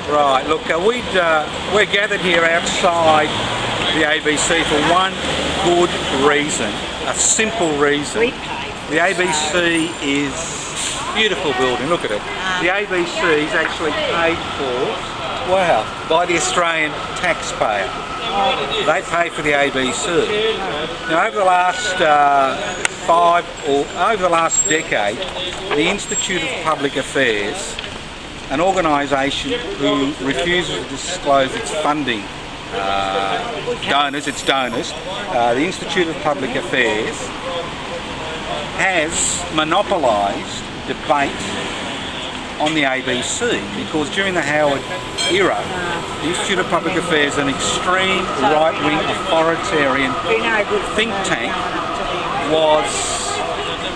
Right, look, we're gathered here outside the ABC for one good reason, a simple reason. The ABC is a beautiful building, look at it. The ABC is actually paid for, wow, by the Australian taxpayer. They pay for the ABC. Now over the last over the last decade, the Institute of Public Affairs, an organisation who refuses to disclose its funding donors, the Institute of Public Affairs has monopolised debate on the ABC because during the Howard era, the Institute of Public Affairs, an extreme right-wing authoritarian think tank, was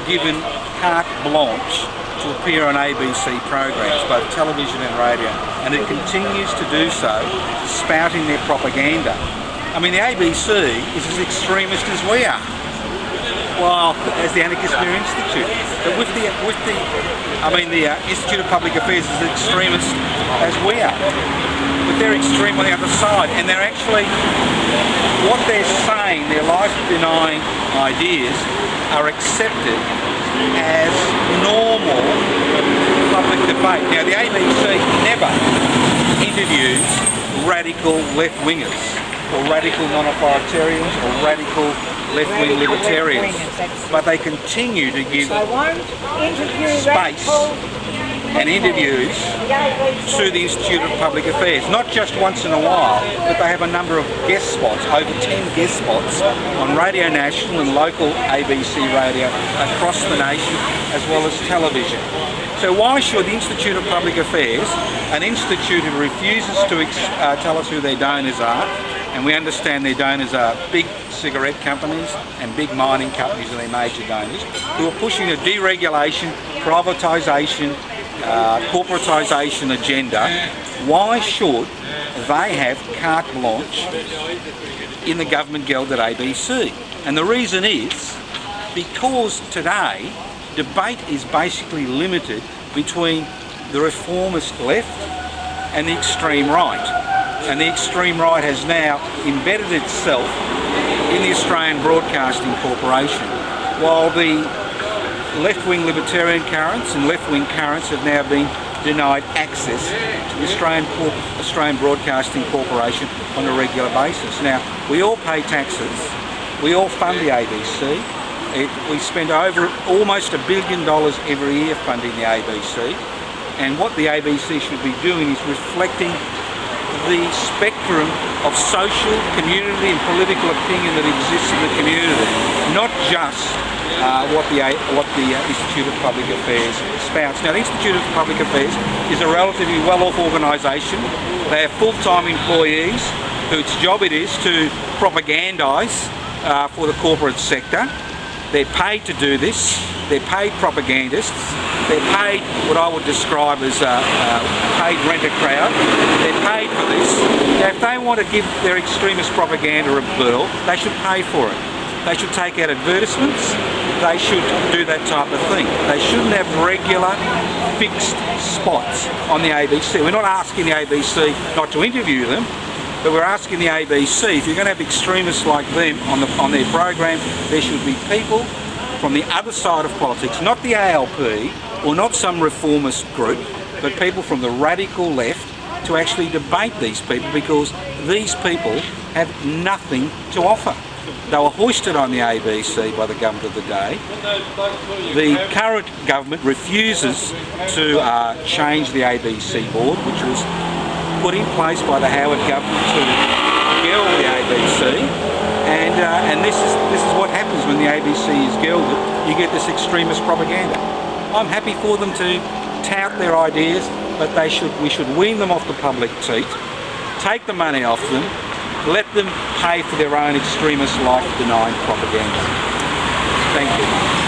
given carte blanche to appear on ABC programs, both television and radio, and it continues to do so, spouting their propaganda. I mean, the ABC is as extremist as we are, well, as the Anarchist Institute. But the Institute of Public Affairs is as extremist as we are. But they're extreme on the other side, and they're actually, what they're saying, their life-denying ideas are accepted as normal public debate. Now, the ABC never interviews radical left-wingers or radical non-authoritarians or radical left-wing libertarians, but they continue to give space and interviews to the Institute of Public Affairs, not just once in a while, but they have a number of guest spots, over 10 guest spots on Radio National and local ABC radio across the nation, as well as television. So why should the Institute of Public Affairs, an institute who refuses to tell us who their donors are, and we understand their donors are big cigarette companies and big mining companies are their major donors, who are pushing a deregulation, privatisation, corporatisation agenda, why should they have carte blanche in the government gelded ABC? And the reason is because today debate is basically limited between the reformist left and the extreme right. And the extreme right has now embedded itself in the Australian Broadcasting Corporation, while the left-wing libertarian currents and left-wing currents have now been denied access to the Australian Broadcasting Corporation on a regular basis. Now, we all pay taxes, we all fund the ABC, we spend over almost $1 billion every year funding the ABC, and what the ABC should be doing is reflecting the spectrum of social, community and political opinion that exists in the community, not just what the Institute of Public Affairs spouts. Now, the Institute of Public Affairs is a relatively well-off organisation. They have full-time employees whose job it is to propagandise for the corporate sector. They're paid to do this. They're paid propagandists. They're paid what I would describe as paid rent-a-crowd. They're paid for this. Now, if they want to give their extremist propaganda a bill, they should pay for it. They should take out advertisements. They should do that type of thing. They shouldn't have regular, fixed spots on the ABC. We're not asking the ABC not to interview them, but we're asking the ABC, if you're going to have extremists like them on their program, there should be people from the other side of politics, not the ALP or not some reformist group, but people from the radical left to actually debate these people, because these people have nothing to offer. They were hoisted on the ABC by the government of the day. The current government refuses to change the ABC board, which was put in place by the Howard government to gild the ABC, and this is what happens when the ABC is gilded. You get this extremist propaganda. I'm happy for them to tout their ideas, but we should wean them off the public teat, take the money off them, let them pay for their own extremist life-denying propaganda. Thank you.